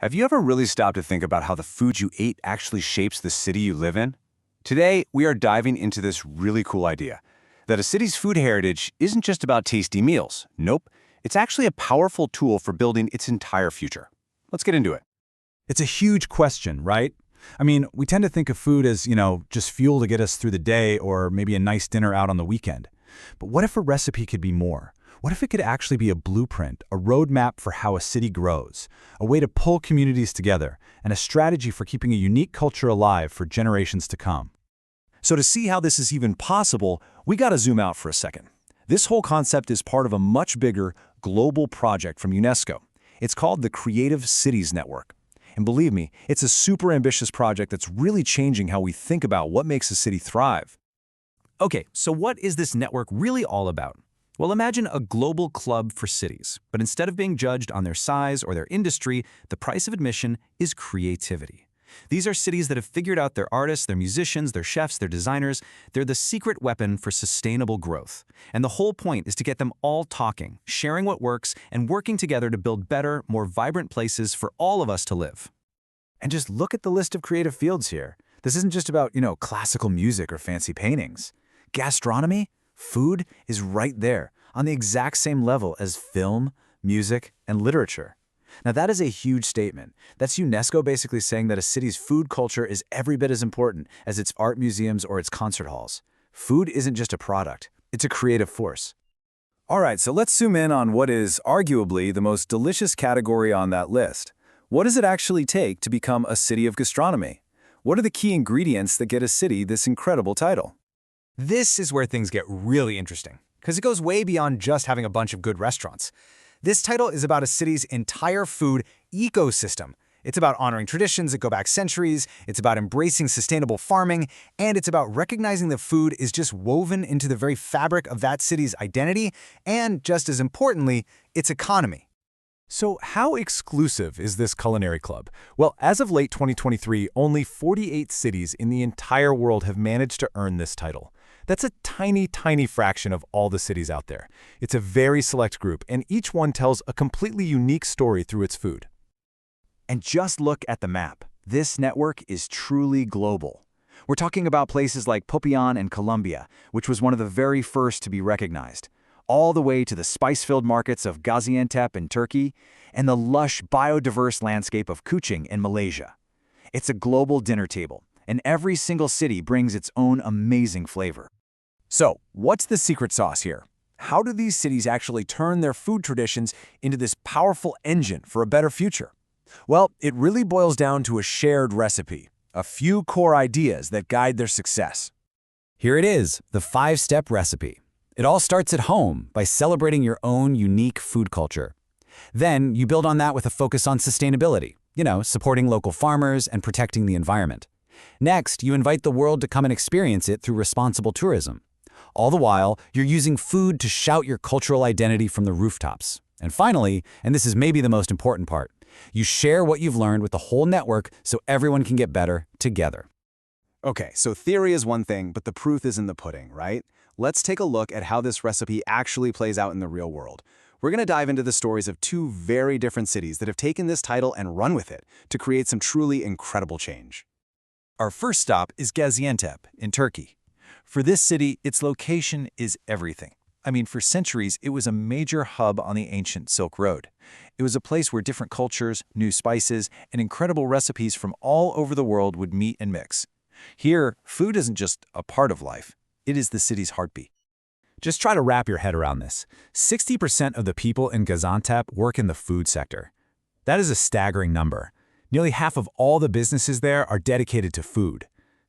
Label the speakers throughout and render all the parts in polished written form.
Speaker 1: Have you ever really stopped to think about how the food you ate actually shapes the city you live in? Today, we are diving into this really cool idea that a city's food heritage isn't just about tasty meals. Nope, it's actually a powerful tool for building its entire future. Let's get into it.
Speaker 2: It's a huge question, right? I mean, we tend to think of food as, just fuel to get us through the day or maybe a nice dinner out on the weekend. But what if a recipe could be more? What if it could actually be a blueprint, a roadmap for how a city grows, a way to pull communities together, and a strategy for keeping a unique culture alive for generations to come?
Speaker 3: So to see how this is even possible, we gotta zoom out for a second. This whole concept is part of a much bigger, global project from UNESCO. It's called the Creative Cities Network. And believe me, it's a super ambitious project that's really changing how we think about what makes a city thrive.
Speaker 4: Okay, so what is this network really all about? Well, imagine a global club for cities, but instead of being judged on their size or their industry, the price of admission is creativity. These are cities that have figured out their artists, their musicians, their chefs, their designers. They're the secret weapon for sustainable growth. And the whole point is to get them all talking, sharing what works, and working together to build better, more vibrant places for all of us to live.
Speaker 2: And just look at the list of creative fields here. This isn't just about, classical music or fancy paintings. Gastronomy, food is right there, on the exact same level as film, music, and literature. Now that is a huge statement. That's UNESCO basically saying that a city's food culture is every bit as important as its art museums or its concert halls. Food isn't just a product, it's a creative force.
Speaker 3: All right, so let's zoom in on what is arguably the most delicious category on that list. What does it actually take to become a city of gastronomy? What are the key ingredients that get a city this incredible title?
Speaker 5: This is where things get really interesting, because it goes way beyond just having a bunch of good restaurants. This title is about a city's entire food ecosystem. It's about honoring traditions that go back centuries, it's about embracing sustainable farming, and it's about recognizing that food is just woven into the very fabric of that city's identity, and just as importantly, its economy.
Speaker 2: So how exclusive is this culinary club? Well, as of late 2023, only 48 cities in the entire world have managed to earn this title. That's a tiny, tiny fraction of all the cities out there. It's a very select group, and each one tells a completely unique story through its food.
Speaker 1: And just look at the map. This network is truly global. We're talking about places like Peran in Colombia, which was one of the very first to be recognized, all the way to the spice-filled markets of Gaziantep in Turkey, and the lush, biodiverse landscape of Kuching in Malaysia. It's a global dinner table, and every single city brings its own amazing flavor. So, what's the secret sauce here? How do these cities actually turn their food traditions into this powerful engine for a better future? Well, it really boils down to a shared recipe, a few core ideas that guide their success.
Speaker 4: Here it is, the 5-step recipe. It all starts at home by celebrating your own unique food culture. Then you build on that with a focus on sustainability, supporting local farmers and protecting the environment. Next, you invite the world to come and experience it through responsible tourism. All the while, you're using food to shout your cultural identity from the rooftops. And finally, and this is maybe the most important part, you share what you've learned with the whole network so everyone can get better together.
Speaker 1: Okay, so theory is one thing, but the proof is in the pudding, right? Let's take a look at how this recipe actually plays out in the real world. We're going to dive into the stories of two very different cities that have taken this title and run with it to create some truly incredible change.
Speaker 3: Our first stop is Gaziantep in Turkey. For this city, its location is everything. For centuries, it was a major hub on the ancient Silk Road. It was a place where different cultures, new spices, and incredible recipes from all over the world would meet and mix. Here, food isn't just a part of life, it is the city's heartbeat.
Speaker 2: Just try to wrap your head around this. 60% of the people in Gaziantep work in the food sector. That is a staggering number. Nearly half of all the businesses there are dedicated to food.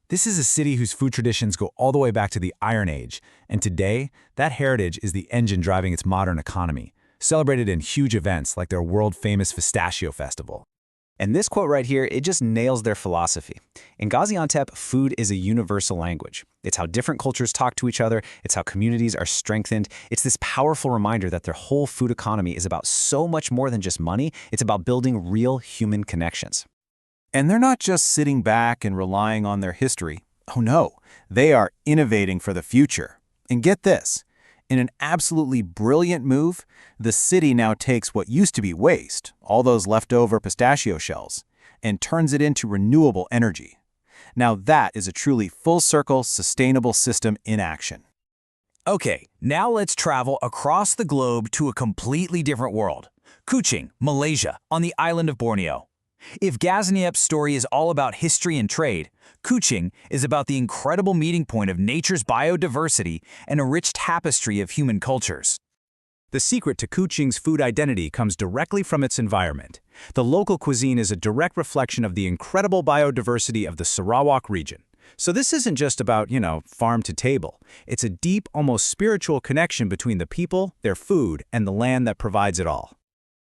Speaker 2: This is a city whose food traditions go all the way back to the Iron Age, and today, that heritage is the engine driving its modern economy, celebrated in huge events like their world-famous Pistachio Festival.
Speaker 5: And this quote right here, it just nails their philosophy. In Gaziantep, food is a universal language. It's how different cultures talk to each other. It's how communities are strengthened. It's this powerful reminder that their whole food economy is about so much more than just money. It's about building real human connections.
Speaker 3: And they're not just sitting back and relying on their history. Oh no, they are innovating for the future. And get this, In an absolutely brilliant move, the city now takes what used to be waste, all those leftover pistachio shells, and turns it into renewable energy. Now that is a truly full-circle, sustainable system in action.
Speaker 4: Okay, now let's travel across the globe to a completely different world. Kuching, Malaysia, on the island of Borneo. If Gaziantep's story is all about history and trade, Kuching is about the incredible meeting point of nature's biodiversity and a rich tapestry of human cultures. The secret to Kuching's food identity comes directly from its environment. The local cuisine is a direct reflection of the incredible biodiversity of the Sarawak region. So this isn't just about, farm to table. It's a deep, almost spiritual connection between the people, their food, and the land that provides it all.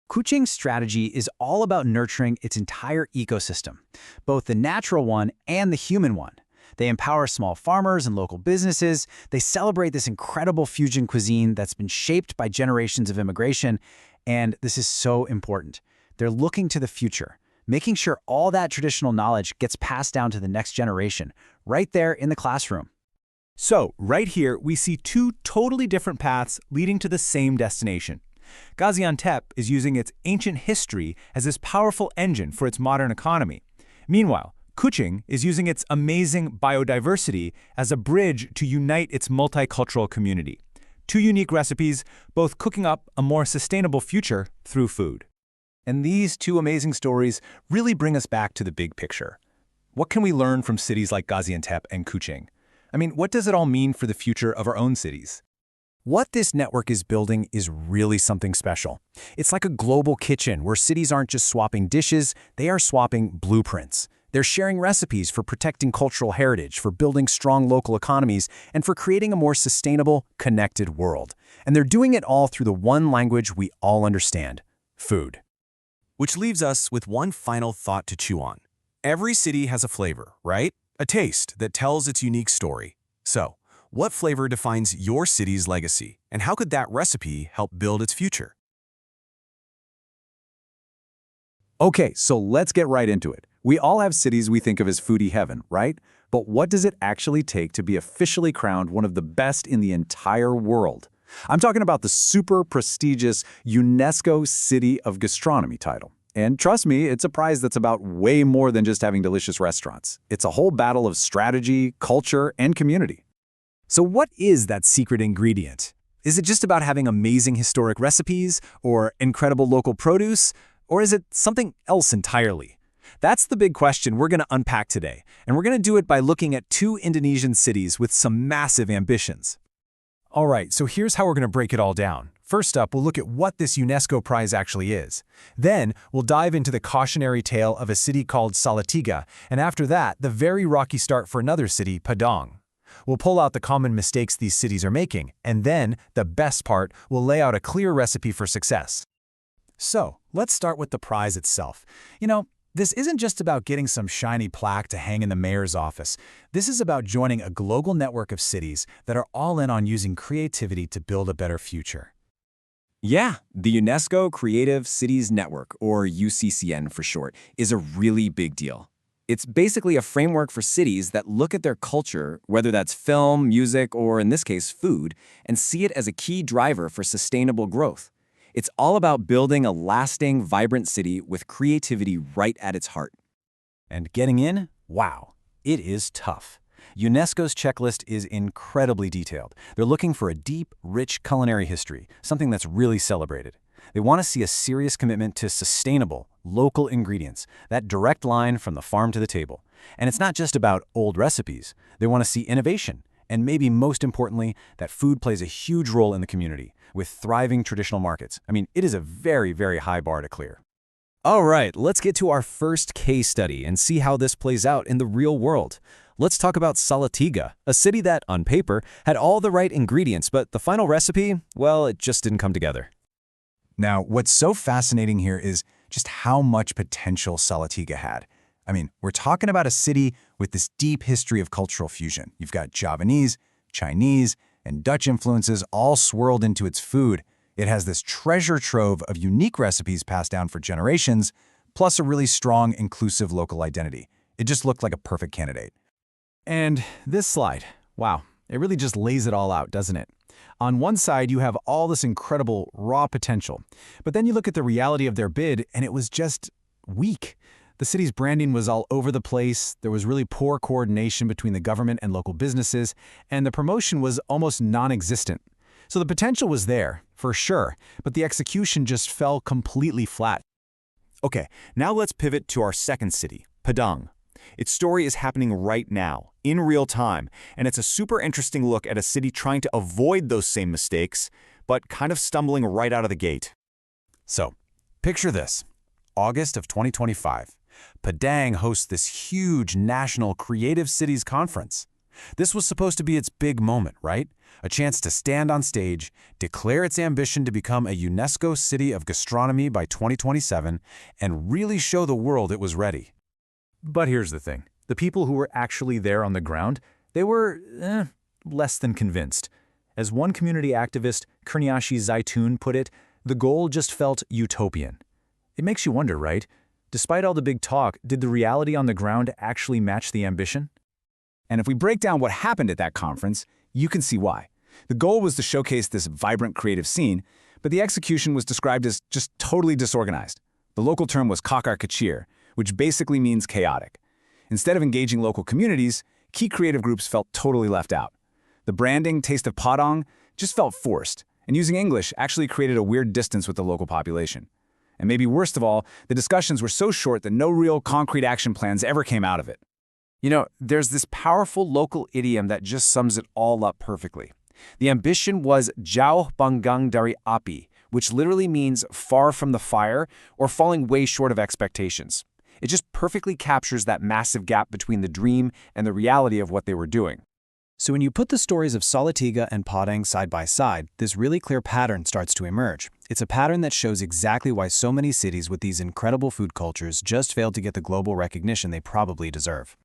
Speaker 4: Kuching's strategy is all about nurturing its entire ecosystem, both the natural one and the human one. They empower small farmers and local businesses. They celebrate this incredible fusion cuisine that's been shaped by generations of immigration. And this is so important. They're looking to the future, making sure all that traditional knowledge gets passed down to the next generation, right there in the classroom.
Speaker 3: So, right here, we see two totally different paths leading to the same destination. Gaziantep is using its ancient history as this powerful engine for its modern economy. Meanwhile, Kuching is using its amazing biodiversity as a bridge to unite its multicultural community. Two unique recipes, both cooking up a more sustainable future through food. And these two amazing stories really bring us back to the big picture. What can we learn from cities like Gaziantep and Kuching? I mean, what does it all mean for the future of our own cities? What this network is building is really something special. It's like a global kitchen where cities aren't just swapping dishes, they are swapping blueprints. They're sharing recipes for protecting cultural heritage, for building strong local economies, and for creating a more sustainable, connected world. And they're doing it all through the one language we all understand: food. Which leaves us with one final thought to chew on. Every city has a flavor, right? A taste that tells its unique story. So, what flavor defines your city's legacy, and how could that recipe help build its future?
Speaker 2: Okay, so let's get right into it. We all have cities we think of as foodie heaven, right? But what does it actually take to be officially crowned one of the best in the entire world? I'm talking about the super prestigious UNESCO City of Gastronomy title. And trust me, it's a prize that's about way more than just having delicious restaurants. It's a whole battle of strategy, culture, and community.
Speaker 3: So what is that secret ingredient? Is it just about having amazing historic recipes or incredible local produce? Or is it something else entirely? That's the big question we're going to unpack today, and we're going to do it by looking at two Indonesian cities with some massive ambitions. All right, so here's how we're going to break it all down. First up, we'll look at what this UNESCO prize actually is. Then, we'll dive into the cautionary tale of a city called Salatiga, and after that, the very rocky start for another city, Padang. We'll pull out the common mistakes these cities are making, and then, the best part, we'll lay out a clear recipe for success. So, let's start with the prize itself. This isn't just about getting some shiny plaque to hang in the mayor's office. This is about joining a global network of cities that are all in on using creativity to build a better future.
Speaker 1: Yeah, the UNESCO Creative Cities Network, or UCCN for short, is a really big deal. It's basically a framework for cities that look at their culture, whether that's film, music, or in this case, food, and see it as a key driver for sustainable growth. It's all about building a lasting, vibrant city with creativity right at its heart.
Speaker 3: And getting in? Wow, it is tough. UNESCO's checklist is incredibly detailed. They're looking for a deep, rich culinary history, something that's really celebrated. They want to see a serious commitment to sustainable, local ingredients, that direct line from the farm to the table. And it's not just about old recipes. They want to see innovation, and maybe most importantly, that food plays a huge role in the community, with thriving traditional markets. I mean, it is a very, very high bar to clear. All right, let's get to our first case study and see how this plays out in the real world. Let's talk about Salatiga, a city that, on paper, had all the right ingredients, but the final recipe, well, it just didn't come together.
Speaker 2: Now, what's so fascinating here is just how much potential Salatiga had. I mean, we're talking about a city with this deep history of cultural fusion. You've got Javanese, Chinese, and Dutch influences all swirled into its food. It has this treasure trove of unique recipes passed down for generations, plus a really strong, inclusive local identity. It just looked like a perfect candidate.
Speaker 3: And this slide, wow, it really just lays it all out, doesn't it?
Speaker 2: On one side, you have all this incredible raw potential, but then you look at the reality of their bid, and it was just weak. The city's branding was all over the place, there was really poor coordination between the government and local businesses, and the promotion was almost non-existent. So the potential was there, for sure, but the execution just fell completely flat.
Speaker 1: Okay, now let's pivot to our second city, Padang. Its story is happening right now, in real time, and it's a super interesting look at a city trying to avoid those same mistakes, but kind of stumbling right out of the gate.
Speaker 4: So, picture this. August of 2025. Padang hosts this huge national Creative Cities Conference. This was supposed to be its big moment, right? A chance to stand on stage, declare its ambition to become a UNESCO City of Gastronomy by 2027, and really show the world it was ready.
Speaker 2: But here's the thing. The people who were actually there on the ground, they were less than convinced. As one community activist, Kurniashi Zaitoon, put it, the goal just felt utopian. It makes you wonder, right? Despite all the big talk, did the reality on the ground actually match the ambition? And if we break down what happened at that conference, you can see why. The goal was to showcase this vibrant creative scene, but the execution was described as just totally disorganized. The local term was kakar kachir, which basically means chaotic. Instead of engaging local communities, key creative groups felt totally left out. The branding, Taste of Padang, just felt forced, and using English actually created a weird distance with the local population. And maybe worst of all, the discussions were so short that no real concrete action plans ever came out of it.
Speaker 4: You know, there's this powerful local idiom that just sums it all up perfectly. The ambition was jauh panggang dari api, which literally means far from the fire or falling way short of expectations. It just perfectly captures that massive gap between the dream and the reality of what they were doing.
Speaker 5: So when you put the stories of Salatiga and Padang side by side, this really clear pattern starts to emerge. It's a pattern that shows exactly why so many cities with these incredible food cultures just failed to get the global recognition they probably deserve.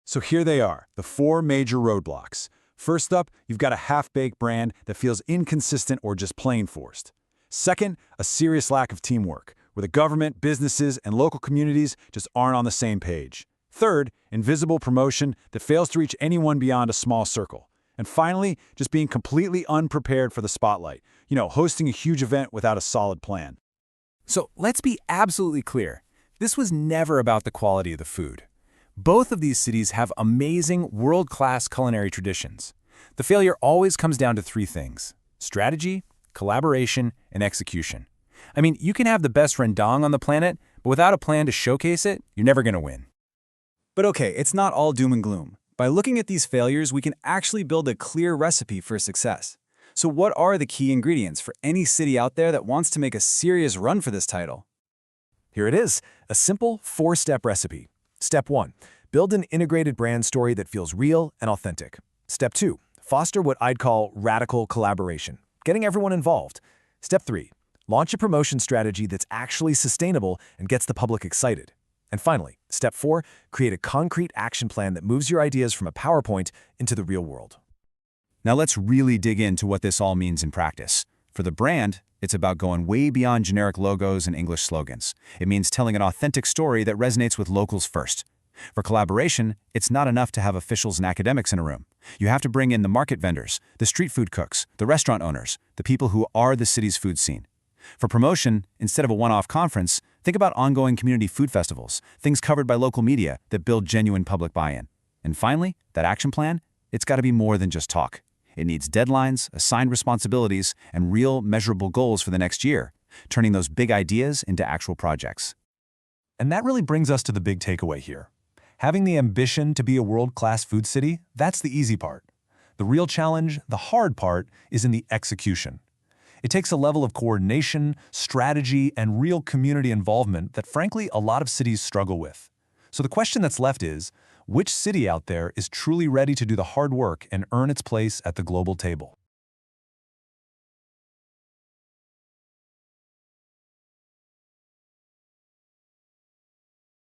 Speaker 3: So here they are, the 4 major roadblocks. First up, you've got a half-baked brand that feels inconsistent or just plain forced. Second, a serious lack of teamwork, where the government, businesses, and local communities just aren't on the same page. Third, invisible promotion that fails to reach anyone beyond a small circle. And finally, just being completely unprepared for the spotlight. Hosting a huge event without a solid plan.
Speaker 2: So let's be absolutely clear. This was never about the quality of the food. Both of these cities have amazing, world-class culinary traditions. The failure always comes down to 3 things: strategy, collaboration, and execution. I mean, you can have the best rendang on the planet, but without a plan to showcase it, you're never going to win. But okay, it's not all doom and gloom. By looking at these failures, we can actually build a clear recipe for success. So what are the key ingredients for any city out there that wants to make a serious run for this title? Here it is, a simple 4-step recipe. Step 1, build an integrated brand story that feels real and authentic. Step 2, foster what I'd call radical collaboration, getting everyone involved. Step 3, launch a promotion strategy that's actually sustainable and gets the public excited. And finally, step 4, create a concrete action plan that moves your ideas from a PowerPoint into the real world. Now let's really dig into what this all means in practice. For the brand, it's about going way beyond generic logos and English slogans. It means telling an authentic story that resonates with locals first. For collaboration, it's not enough to have officials and academics in a room. You have to bring in the market vendors, the street food cooks, the restaurant owners, the people who are the city's food scene. For promotion, instead of a one-off conference, think about ongoing community food festivals, things covered by local media that build genuine public buy-in. And finally, that action plan, it's got to be more than just talk. It needs deadlines, assigned responsibilities, and real, measurable goals for the next year, turning those big ideas into actual projects.
Speaker 3: And that really brings us to the big takeaway here. Having the ambition to be a world-class food city, that's the easy part. The real challenge, the hard part, is in the execution. It takes a level of coordination, strategy, and real community involvement that, frankly, a lot of cities struggle with. So the question that's left is, which city out there is truly ready to do the hard work and earn its place at the global table?